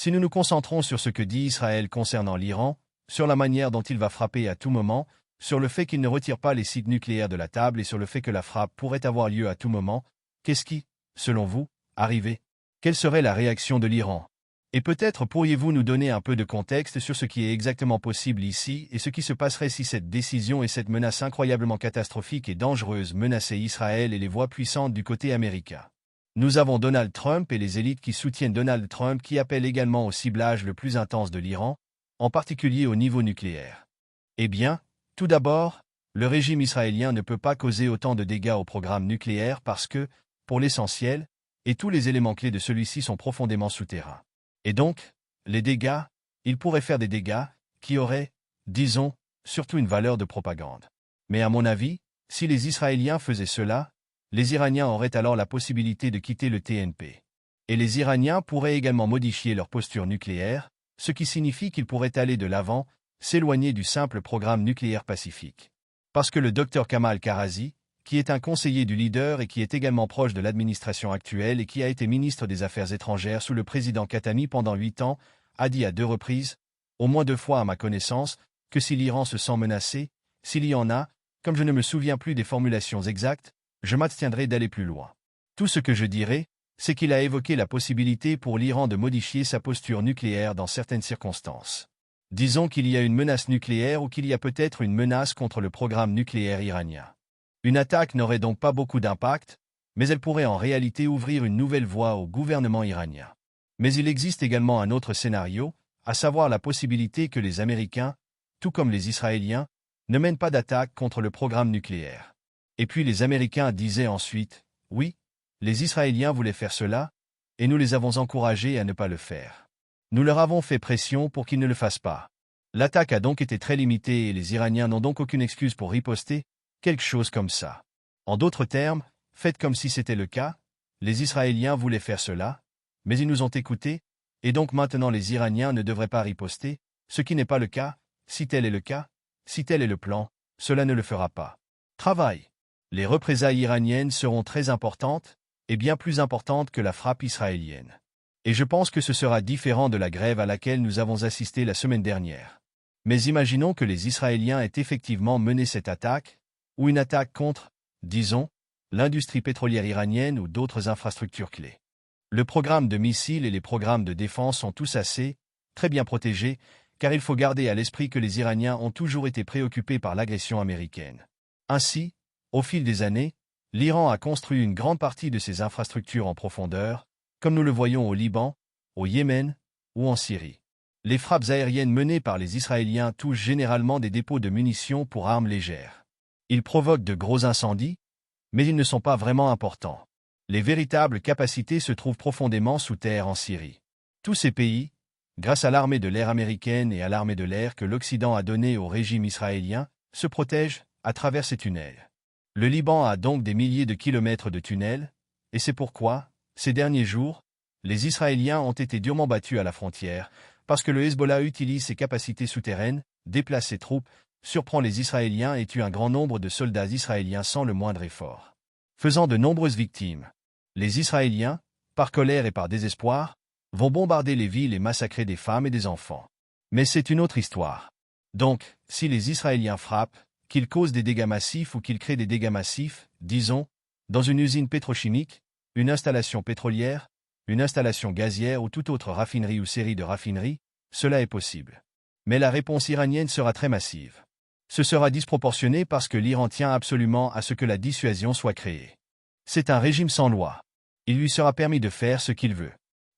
Si nous nous concentrons sur ce que dit Israël concernant l'Iran, sur la manière dont il va frapper à tout moment, sur le fait qu'il ne retire pas les sites nucléaires de la table et sur le fait que la frappe pourrait avoir lieu à tout moment, qu'est-ce qui, selon vous, arriverait? Quelle serait la réaction de l'Iran? Et peut-être pourriez-vous nous donner un peu de contexte sur ce qui est exactement possible ici et ce qui se passerait si cette décision et cette menace incroyablement catastrophique et dangereuse menaçaient Israël et les voix puissantes du côté américain. Nous avons Donald Trump et les élites qui soutiennent Donald Trump qui appellent également au ciblage le plus intense de l'Iran, en particulier au niveau nucléaire. Eh bien, tout d'abord, le régime israélien ne peut pas causer autant de dégâts au programme nucléaire parce que, pour l'essentiel, et tous les éléments clés de celui-ci sont profondément souterrains. Et donc, les dégâts, il pourrait faire des dégâts qui auraient, disons, surtout une valeur de propagande. Mais à mon avis, si les Israéliens faisaient cela, les Iraniens auraient alors la possibilité de quitter le TNP. Et les Iraniens pourraient également modifier leur posture nucléaire, ce qui signifie qu'ils pourraient aller de l'avant, s'éloigner du simple programme nucléaire pacifique. Parce que le Dr Kamal Karazi, qui est un conseiller du leader et qui est également proche de l'administration actuelle et qui a été ministre des Affaires étrangères sous le président Khatami pendant 8 ans, a dit à 2 reprises, au moins 2 fois à ma connaissance, que si l'Iran se sent menacé, s'il y en a, comme je ne me souviens plus des formulations exactes, je m'abstiendrai d'aller plus loin. Tout ce que je dirais, c'est qu'il a évoqué la possibilité pour l'Iran de modifier sa posture nucléaire dans certaines circonstances. Disons qu'il y a une menace nucléaire ou qu'il y a peut-être une menace contre le programme nucléaire iranien. Une attaque n'aurait donc pas beaucoup d'impact, mais elle pourrait en réalité ouvrir une nouvelle voie au gouvernement iranien. Mais il existe également un autre scénario, à savoir la possibilité que les Américains, tout comme les Israéliens, ne mènent pas d'attaque contre le programme nucléaire. Et puis les Américains disaient ensuite, oui, les Israéliens voulaient faire cela, et nous les avons encouragés à ne pas le faire. Nous leur avons fait pression pour qu'ils ne le fassent pas. L'attaque a donc été très limitée et les Iraniens n'ont donc aucune excuse pour riposter, quelque chose comme ça. En d'autres termes, faites comme si c'était le cas, les Israéliens voulaient faire cela, mais ils nous ont écoutés, et donc maintenant les Iraniens ne devraient pas riposter, ce qui n'est pas le cas, si tel est le cas, si tel est le plan, cela ne le fera pas. Travail. Les représailles iraniennes seront très importantes, et bien plus importantes que la frappe israélienne. Et je pense que ce sera différent de la grève à laquelle nous avons assisté la semaine dernière. Mais imaginons que les Israéliens aient effectivement mené cette attaque, ou une attaque contre, disons, l'industrie pétrolière iranienne ou d'autres infrastructures clés. Le programme de missiles et les programmes de défense sont tous assez, très bien protégés, car il faut garder à l'esprit que les Iraniens ont toujours été préoccupés par l'agression américaine. Ainsi, au fil des années, l'Iran a construit une grande partie de ses infrastructures en profondeur, comme nous le voyons au Liban, au Yémen ou en Syrie. Les frappes aériennes menées par les Israéliens touchent généralement des dépôts de munitions pour armes légères. Ils provoquent de gros incendies, mais ils ne sont pas vraiment importants. Les véritables capacités se trouvent profondément sous terre en Syrie. Tous ces pays, grâce à l'armée de l'air américaine et à l'armée de l'air que l'Occident a donnée au régime israélien, se protègent à travers ces tunnels. Le Liban a donc des milliers de kilomètres de tunnels, et c'est pourquoi, ces derniers jours, les Israéliens ont été durement battus à la frontière, parce que le Hezbollah utilise ses capacités souterraines, déplace ses troupes, surprend les Israéliens et tue un grand nombre de soldats israéliens sans le moindre effort, faisant de nombreuses victimes. Les Israéliens, par colère et par désespoir, vont bombarder les villes et massacrer des femmes et des enfants. Mais c'est une autre histoire. Donc, si les Israéliens frappent, qu'ils causent des dégâts massifs ou qu'ils créent des dégâts massifs, disons, dans une usine pétrochimique, une installation pétrolière, une installation gazière ou toute autre raffinerie ou série de raffineries, cela est possible. Mais la réponse iranienne sera très massive. Ce sera disproportionné parce que l'Iran tient absolument à ce que la dissuasion soit créée. C'est un régime sans loi. Il lui sera permis de faire ce qu'il veut.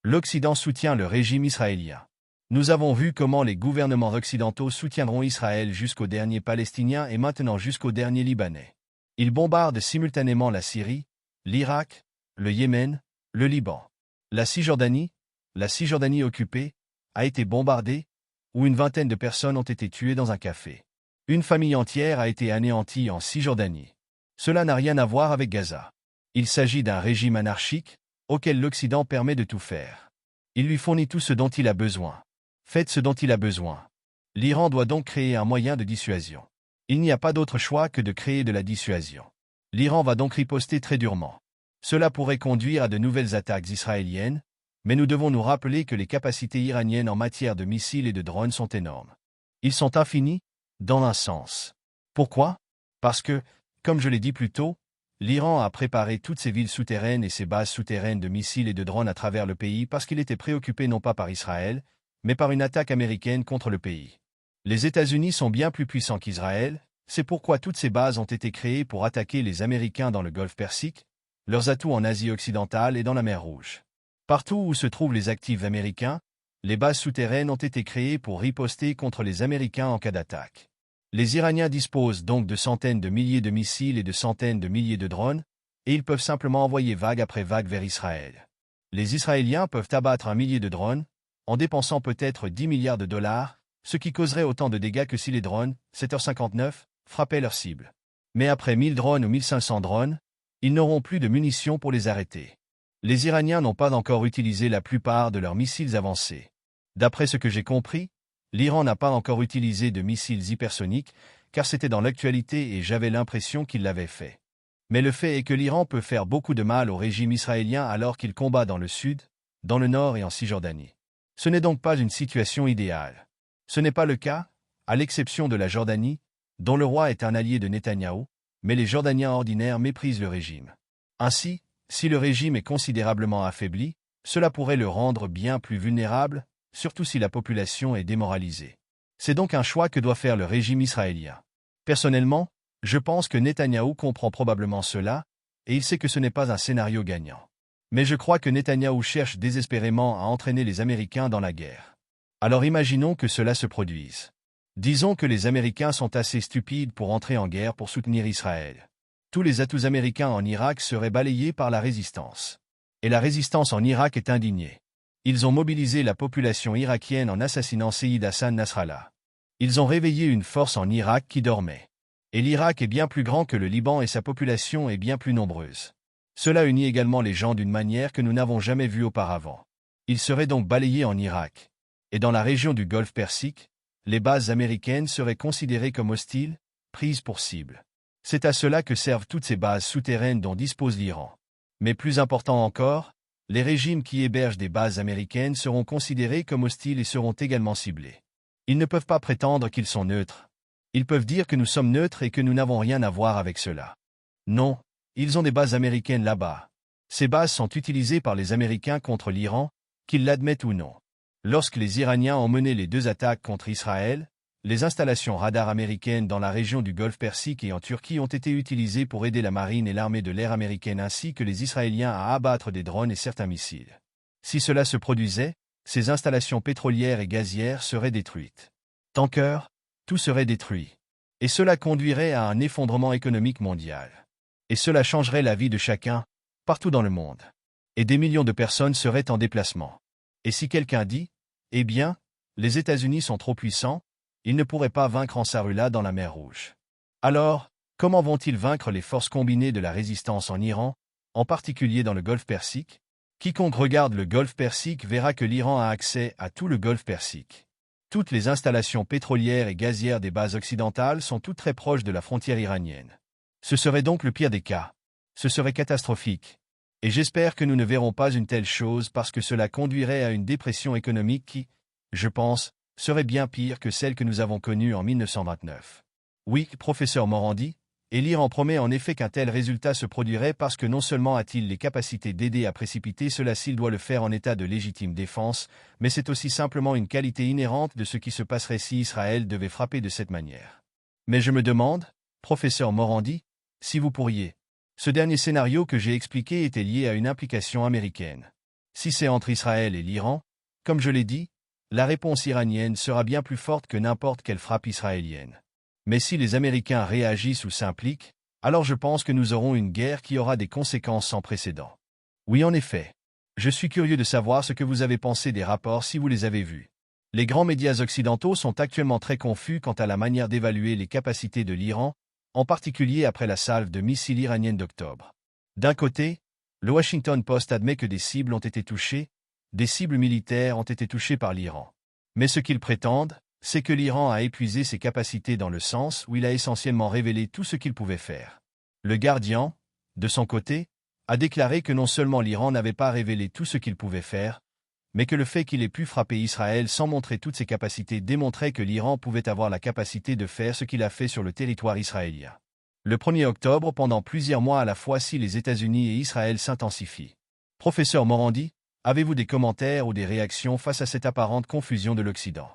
L'Occident soutient le régime israélien. Nous avons vu comment les gouvernements occidentaux soutiendront Israël jusqu'au dernier Palestinien et maintenant jusqu'au dernier Libanais. Ils bombardent simultanément la Syrie, l'Irak, le Yémen, le Liban. La Cisjordanie occupée, a été bombardée, où une vingtaine de personnes ont été tuées dans un café. Une famille entière a été anéantie en Cisjordanie. Cela n'a rien à voir avec Gaza. Il s'agit d'un régime anarchique, auquel l'Occident permet de tout faire. Il lui fournit tout ce dont il a besoin. Faites ce dont il a besoin. L'Iran doit donc créer un moyen de dissuasion. Il n'y a pas d'autre choix que de créer de la dissuasion. L'Iran va donc riposter très durement. Cela pourrait conduire à de nouvelles attaques israéliennes, Mais nous devons nous rappeler que les capacités iraniennes en matière de missiles et de drones sont énormes. Ils sont infinis, dans un sens. Pourquoi? Parce que, comme je l'ai dit plus tôt, l'Iran a préparé toutes ses villes souterraines et ses bases souterraines de missiles et de drones à travers le pays parce qu'il était préoccupé non pas par Israël, mais par une attaque américaine contre le pays. Les États-Unis sont bien plus puissants qu'Israël, c'est pourquoi toutes ces bases ont été créées pour attaquer les Américains dans le Golfe Persique, leurs atouts en Asie occidentale et dans la mer Rouge. Partout où se trouvent les actifs américains, les bases souterraines ont été créées pour riposter contre les Américains en cas d'attaque. Les Iraniens disposent donc de centaines de milliers de missiles et de centaines de milliers de drones, et ils peuvent simplement envoyer vague après vague vers Israël. Les Israéliens peuvent abattre 1 millier de drones, en dépensant peut-être 10 milliards de dollars, ce qui causerait autant de dégâts que si les drones, 7h59, frappaient leur cible. Mais après 1000 drones ou 1500 drones, ils n'auront plus de munitions pour les arrêter. Les Iraniens n'ont pas encore utilisé la plupart de leurs missiles avancés. D'après ce que j'ai compris, l'Iran n'a pas encore utilisé de missiles hypersoniques, car c'était dans l'actualité et j'avais l'impression qu'il l'avait fait. Mais le fait est que l'Iran peut faire beaucoup de mal au régime israélien alors qu'il combat dans le sud, dans le nord et en Cisjordanie. Ce n'est donc pas une situation idéale. Ce n'est pas le cas, à l'exception de la Jordanie, dont le roi est un allié de Netanyahou, mais les Jordaniens ordinaires méprisent le régime. Ainsi, si le régime est considérablement affaibli, cela pourrait le rendre bien plus vulnérable, surtout si la population est démoralisée. C'est donc un choix que doit faire le régime israélien. Personnellement, je pense que Netanyahou comprend probablement cela, et il sait que ce n'est pas un scénario gagnant. Mais je crois que Netanyahou cherche désespérément à entraîner les Américains dans la guerre. Alors imaginons que cela se produise. Disons que les Américains sont assez stupides pour entrer en guerre pour soutenir Israël. Tous les atouts américains en Irak seraient balayés par la résistance. Et la résistance en Irak est indignée. Ils ont mobilisé la population irakienne en assassinant Seyyid Hassan Nasrallah. Ils ont réveillé une force en Irak qui dormait. Et l'Irak est bien plus grand que le Liban et sa population est bien plus nombreuse. Cela unit également les gens d'une manière que nous n'avons jamais vue auparavant. Ils seraient donc balayés en Irak. Et dans la région du Golfe Persique, les bases américaines seraient considérées comme hostiles, prises pour cible. C'est à cela que servent toutes ces bases souterraines dont dispose l'Iran. Mais plus important encore, les régimes qui hébergent des bases américaines seront considérés comme hostiles et seront également ciblés. Ils ne peuvent pas prétendre qu'ils sont neutres. Ils peuvent dire que nous sommes neutres et que nous n'avons rien à voir avec cela. Non, ils ont des bases américaines là-bas. Ces bases sont utilisées par les Américains contre l'Iran, qu'ils l'admettent ou non. Lorsque les Iraniens ont mené les 2 attaques contre Israël, les installations radars américaines dans la région du Golfe Persique et en Turquie ont été utilisées pour aider la marine et l'armée de l'air américaine ainsi que les Israéliens à abattre des drones et certains missiles. Si cela se produisait, ces installations pétrolières et gazières seraient détruites. Tankers, tout serait détruit. Et cela conduirait à un effondrement économique mondial. Et cela changerait la vie de chacun, partout dans le monde. Et des millions de personnes seraient en déplacement. Et si quelqu'un dit, eh bien, les États-Unis sont trop puissants, ils ne pourraient pas vaincre Ansarullah dans la mer Rouge. Alors, comment vont-ils vaincre les forces combinées de la résistance en Iran, en particulier dans le Golfe Persique? Quiconque regarde le Golfe Persique verra que l'Iran a accès à tout le Golfe Persique. Toutes les installations pétrolières et gazières des bases occidentales sont toutes très proches de la frontière iranienne. Ce serait donc le pire des cas. Ce serait catastrophique. Et j'espère que nous ne verrons pas une telle chose parce que cela conduirait à une dépression économique qui, je pense, serait bien pire que celle que nous avons connue en 1929. Oui, professeur Morandi, et l'Iran promet en effet qu'un tel résultat se produirait parce que non seulement a-t-il les capacités d'aider à précipiter cela s'il doit le faire en état de légitime défense, mais c'est aussi simplement une qualité inhérente de ce qui se passerait si Israël devait frapper de cette manière. Mais je me demande, professeur Morandi, si vous pourriez. Ce dernier scénario que j'ai expliqué était lié à une implication américaine. Si c'est entre Israël et l'Iran, comme je l'ai dit, la réponse iranienne sera bien plus forte que n'importe quelle frappe israélienne. Mais si les Américains réagissent ou s'impliquent, alors je pense que nous aurons une guerre qui aura des conséquences sans précédent. Oui, en effet. Je suis curieux de savoir ce que vous avez pensé des rapports si vous les avez vus. Les grands médias occidentaux sont actuellement très confus quant à la manière d'évaluer les capacités de l'Iran, en particulier après la salve de missiles iranienne d'octobre. D'un côté, le Washington Post admet que des cibles ont été touchées, des cibles militaires ont été touchées par l'Iran. Mais ce qu'ils prétendent, c'est que l'Iran a épuisé ses capacités dans le sens où il a essentiellement révélé tout ce qu'il pouvait faire. Le Guardian, de son côté, a déclaré que non seulement l'Iran n'avait pas révélé tout ce qu'il pouvait faire, mais que le fait qu'il ait pu frapper Israël sans montrer toutes ses capacités démontrait que l'Iran pouvait avoir la capacité de faire ce qu'il a fait sur le territoire israélien. Le 1er octobre, pendant plusieurs mois à la fois si les États-Unis et Israël s'intensifient. Professeur Morandi, avez-vous des commentaires ou des réactions face à cette apparente confusion de l'Occident?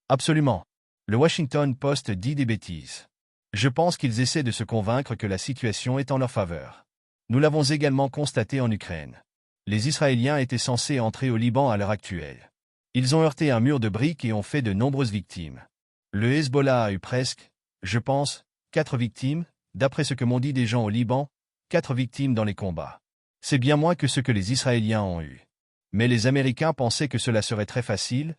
Absolument. Le Washington Post dit des bêtises. Je pense qu'ils essaient de se convaincre que la situation est en leur faveur. Nous l'avons également constaté en Ukraine. Les Israéliens étaient censés entrer au Liban à l'heure actuelle. Ils ont heurté un mur de briques et ont fait de nombreuses victimes. Le Hezbollah a eu presque, je pense, 4 victimes, d'après ce que m'ont dit des gens au Liban, 4 victimes dans les combats. C'est bien moins que ce que les Israéliens ont eu. Mais les Américains pensaient que cela serait très facile,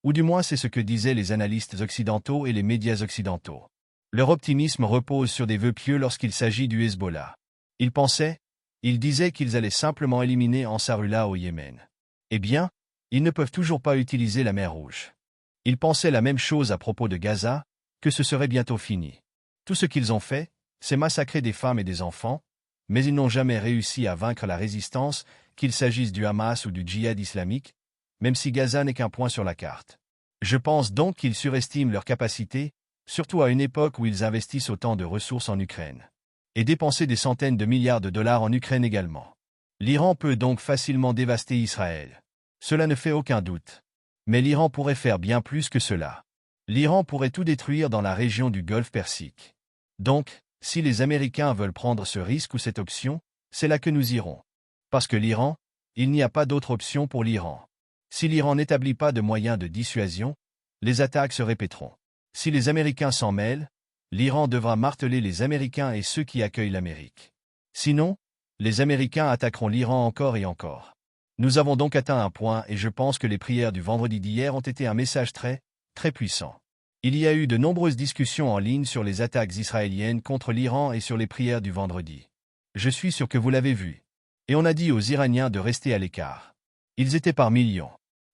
ou du moins c'est ce que disaient les analystes occidentaux et les médias occidentaux. Leur optimisme repose sur des vœux pieux lorsqu'il s'agit du Hezbollah. Ils disaient qu'ils allaient simplement éliminer Ansarullah au Yémen. Eh bien, ils ne peuvent toujours pas utiliser la mer Rouge. Ils pensaient la même chose à propos de Gaza, que ce serait bientôt fini. Tout ce qu'ils ont fait, c'est massacrer des femmes et des enfants, mais ils n'ont jamais réussi à vaincre la résistance, qu'il s'agisse du Hamas ou du djihad islamique, même si Gaza n'est qu'un point sur la carte. Je pense donc qu'ils surestiment leurs capacités, surtout à une époque où ils investissent autant de ressources en Ukraine. Et dépenser des centaines de milliards de dollars en Ukraine également. L'Iran peut donc facilement dévaster Israël. Cela ne fait aucun doute. Mais l'Iran pourrait faire bien plus que cela. L'Iran pourrait tout détruire dans la région du Golfe Persique. Donc, si les Américains veulent prendre ce risque ou cette option, c'est là que nous irons. Parce que l'Iran, il n'y a pas d'autre option pour l'Iran. Si l'Iran n'établit pas de moyens de dissuasion, les attaques se répéteront. Si les Américains s'en mêlent, l'Iran devra marteler les Américains et ceux qui accueillent l'Amérique. Sinon, les Américains attaqueront l'Iran encore et encore. Nous avons donc atteint un point et je pense que les prières du vendredi d'hier ont été un message très, très puissant. Il y a eu de nombreuses discussions en ligne sur les attaques israéliennes contre l'Iran et sur les prières du vendredi. Je suis sûr que vous l'avez vu. Et on a dit aux Iraniens de rester à l'écart. Ils étaient par millions.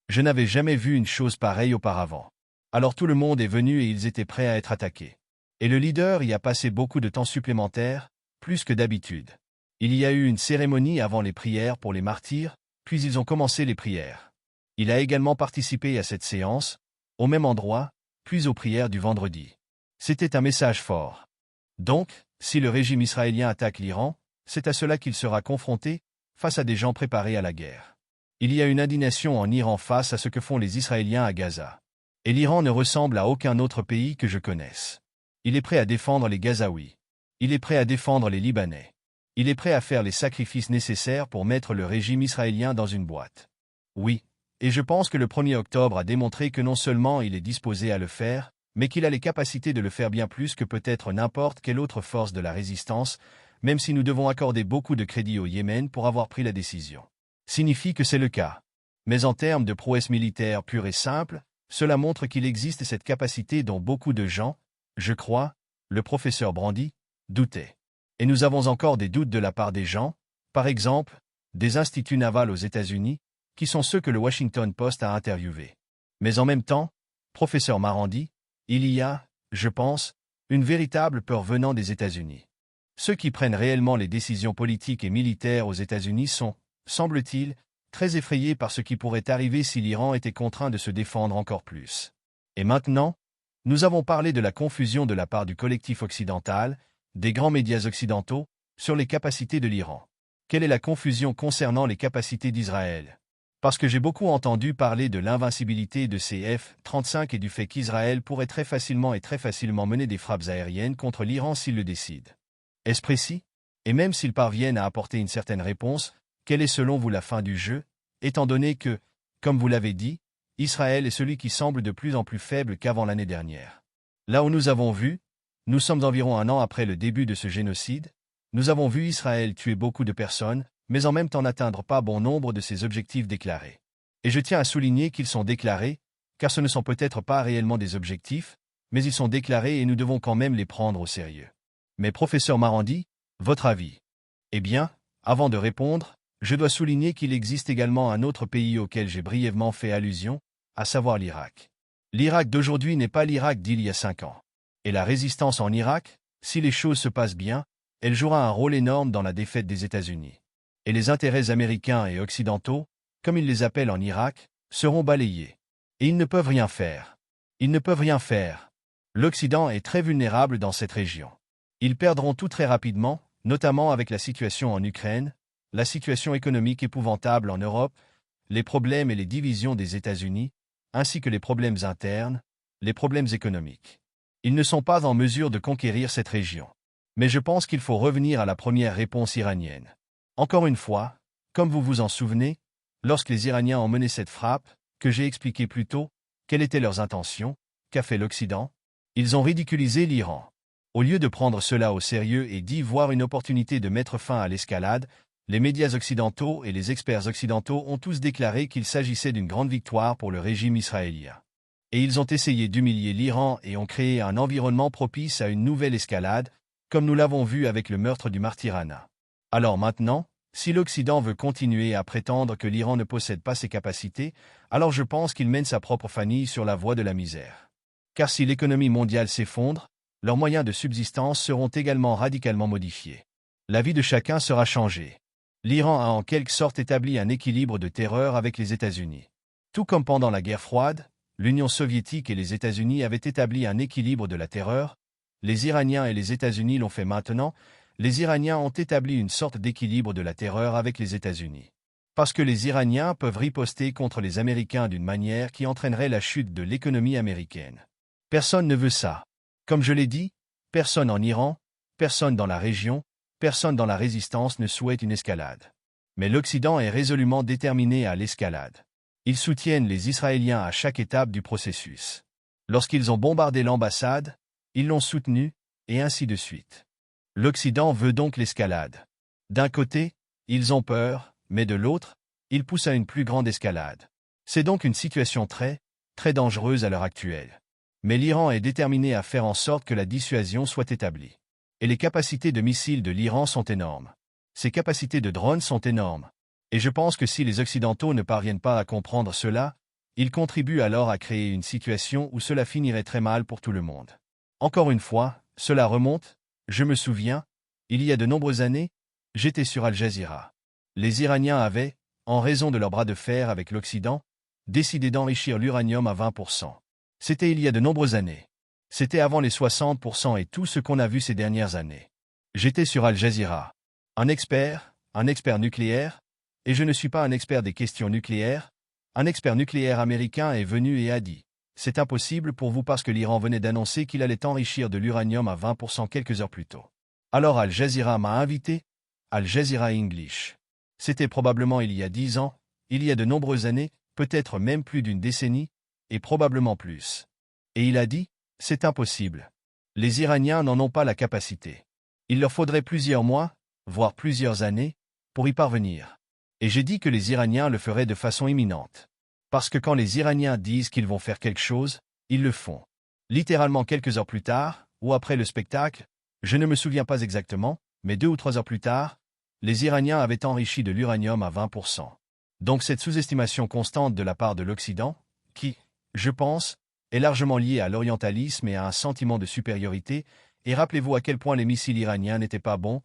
Je n'avais jamais vu une chose pareille auparavant. Alors tout le monde est venu et ils étaient prêts à être attaqués. Et le leader y a passé beaucoup de temps supplémentaire, plus que d'habitude. Il y a eu une cérémonie avant les prières pour les martyrs, puis ils ont commencé les prières. Il a également participé à cette séance, au même endroit, puis aux prières du vendredi. C'était un message fort. Donc, si le régime israélien attaque l'Iran, c'est à cela qu'il sera confronté, face à des gens préparés à la guerre. Il y a une indignation en Iran face à ce que font les Israéliens à Gaza. Et l'Iran ne ressemble à aucun autre pays que je connaisse. Il est prêt à défendre les Gazaouis. Il est prêt à défendre les Libanais. Il est prêt à faire les sacrifices nécessaires pour mettre le régime israélien dans une boîte. Oui, et je pense que le 1er octobre a démontré que non seulement il est disposé à le faire, mais qu'il a les capacités de le faire bien plus que peut-être n'importe quelle autre force de la résistance, même si nous devons accorder beaucoup de crédit au Yémen pour avoir pris la décision. Signifie que c'est le cas. Mais en termes de prouesse militaire pure et simple, cela montre qu'il existe cette capacité dont beaucoup de gens, je crois, le professeur Brandi, doutaient. Et nous avons encore des doutes de la part des gens, par exemple, des instituts navals aux États-Unis, qui sont ceux que le Washington Post a interviewés. Mais en même temps, professeur Marandi, il y a, je pense, une véritable peur venant des États-Unis. Ceux qui prennent réellement les décisions politiques et militaires aux États-Unis sont, semble-t-il, très effrayés par ce qui pourrait arriver si l'Iran était contraint de se défendre encore plus. Et maintenant, nous avons parlé de la confusion de la part du collectif occidental, des grands médias occidentaux, sur les capacités de l'Iran. Quelle est la confusion concernant les capacités d'Israël? Parce que j'ai beaucoup entendu parler de l'invincibilité de ces F-35 et du fait qu'Israël pourrait très facilement mener des frappes aériennes contre l'Iran s'il le décide. Est-ce précis? Et même s'ils parviennent à apporter une certaine réponse, quelle est selon vous la fin du jeu, étant donné que, comme vous l'avez dit, Israël est celui qui semble de plus en plus faible qu'avant l'année dernière. Là où nous avons vu, nous sommes environ un an après le début de ce génocide, nous avons vu Israël tuer beaucoup de personnes, mais en même temps n'atteindre pas bon nombre de ses objectifs déclarés. Et je tiens à souligner qu'ils sont déclarés, car ce ne sont peut-être pas réellement des objectifs, mais ils sont déclarés et nous devons quand même les prendre au sérieux. Mais professeur Marandi, votre avis? Eh bien, avant de répondre, je dois souligner qu'il existe également un autre pays auquel j'ai brièvement fait allusion, à savoir l'Irak. L'Irak d'aujourd'hui n'est pas l'Irak d'il y a 5 ans. Et la résistance en Irak, si les choses se passent bien, elle jouera un rôle énorme dans la défaite des États-Unis. Et les intérêts américains et occidentaux, comme ils les appellent en Irak, seront balayés. Et ils ne peuvent rien faire. Ils ne peuvent rien faire. L'Occident est très vulnérable dans cette région. Ils perdront tout très rapidement, notamment avec la situation en Ukraine, la situation économique épouvantable en Europe, les problèmes et les divisions des États-Unis, ainsi que les problèmes internes, les problèmes économiques. Ils ne sont pas en mesure de conquérir cette région. Mais je pense qu'il faut revenir à la première réponse iranienne. Encore une fois, comme vous vous en souvenez, lorsque les Iraniens ont mené cette frappe, que j'ai expliqué plus tôt, quelles étaient leurs intentions, qu'a fait l'Occident? Ils ont ridiculisé l'Iran. Au lieu de prendre cela au sérieux et d'y voir une opportunité de mettre fin à l'escalade, les médias occidentaux et les experts occidentaux ont tous déclaré qu'il s'agissait d'une grande victoire pour le régime israélien. Et ils ont essayé d'humilier l'Iran et ont créé un environnement propice à une nouvelle escalade, comme nous l'avons vu avec le meurtre du Martirana. Alors maintenant, si l'Occident veut continuer à prétendre que l'Iran ne possède pas ses capacités, alors je pense qu'il mène sa propre famille sur la voie de la misère. Car si l'économie mondiale s'effondre, leurs moyens de subsistance seront également radicalement modifiés. La vie de chacun sera changée. L'Iran a en quelque sorte établi un équilibre de terreur avec les États-Unis. Tout comme pendant la guerre froide, l'Union soviétique et les États-Unis avaient établi un équilibre de la terreur, les Iraniens et les États-Unis l'ont fait maintenant, les Iraniens ont établi une sorte d'équilibre de la terreur avec les États-Unis. Parce que les Iraniens peuvent riposter contre les Américains d'une manière qui entraînerait la chute de l'économie américaine. Personne ne veut ça. Comme je l'ai dit, personne en Iran, personne dans la région, personne dans la résistance ne souhaite une escalade. Mais l'Occident est résolument déterminé à l'escalade. Ils soutiennent les Israéliens à chaque étape du processus. Lorsqu'ils ont bombardé l'ambassade, ils l'ont soutenu, et ainsi de suite. L'Occident veut donc l'escalade. D'un côté, ils ont peur, mais de l'autre, ils poussent à une plus grande escalade. C'est donc une situation très, très dangereuse à l'heure actuelle. Mais l'Iran est déterminé à faire en sorte que la dissuasion soit établie. Et les capacités de missiles de l'Iran sont énormes. Ses capacités de drones sont énormes. Et je pense que si les Occidentaux ne parviennent pas à comprendre cela, ils contribuent alors à créer une situation où cela finirait très mal pour tout le monde. Encore une fois, cela remonte, je me souviens, il y a de nombreuses années, j'étais sur Al Jazeera. Les Iraniens avaient, en raison de leur bras de fer avec l'Occident, décidé d'enrichir l'uranium à 20%. C'était il y a de nombreuses années. C'était avant les 60% et tout ce qu'on a vu ces dernières années. J'étais sur Al Jazeera. Un expert nucléaire, et je ne suis pas un expert des questions nucléaires, un expert nucléaire américain est venu et a dit « C'est impossible pour vous parce que l'Iran venait d'annoncer qu'il allait enrichir de l'uranium à 20% quelques heures plus tôt. » Alors Al Jazeera m'a invité, Al Jazeera English. C'était probablement il y a 10 ans, il y a de nombreuses années, peut-être même plus d'une décennie, et probablement plus. Et il a dit « C'est impossible. Les Iraniens n'en ont pas la capacité. Il leur faudrait plusieurs mois, voire plusieurs années, pour y parvenir. » Et j'ai dit que les Iraniens le feraient de façon imminente. Parce que quand les Iraniens disent qu'ils vont faire quelque chose, ils le font. Littéralement quelques heures plus tard, ou après le spectacle, je ne me souviens pas exactement, mais 2 ou 3 heures plus tard, les Iraniens avaient enrichi de l'uranium à 20%. Donc cette sous-estimation constante de la part de l'Occident, qui, je pense, est largement liée à l'orientalisme et à un sentiment de supériorité, et rappelez-vous à quel point les missiles iraniens n'étaient pas bons,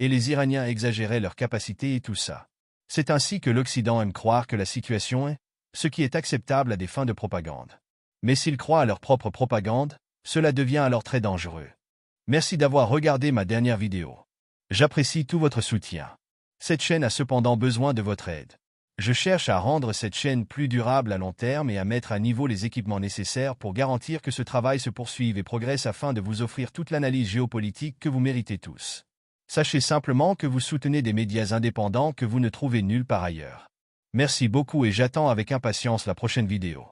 et les Iraniens exagéraient leurs capacités et tout ça. C'est ainsi que l'Occident aime croire que la situation est, ce qui est acceptable à des fins de propagande. Mais s'ils croient à leur propre propagande, cela devient alors très dangereux. Merci d'avoir regardé ma dernière vidéo. J'apprécie tout votre soutien. Cette chaîne a cependant besoin de votre aide. Je cherche à rendre cette chaîne plus durable à long terme et à mettre à niveau les équipements nécessaires pour garantir que ce travail se poursuive et progresse afin de vous offrir toute l'analyse géopolitique que vous méritez tous. Sachez simplement que vous soutenez des médias indépendants que vous ne trouvez nulle part ailleurs. Merci beaucoup et j'attends avec impatience la prochaine vidéo.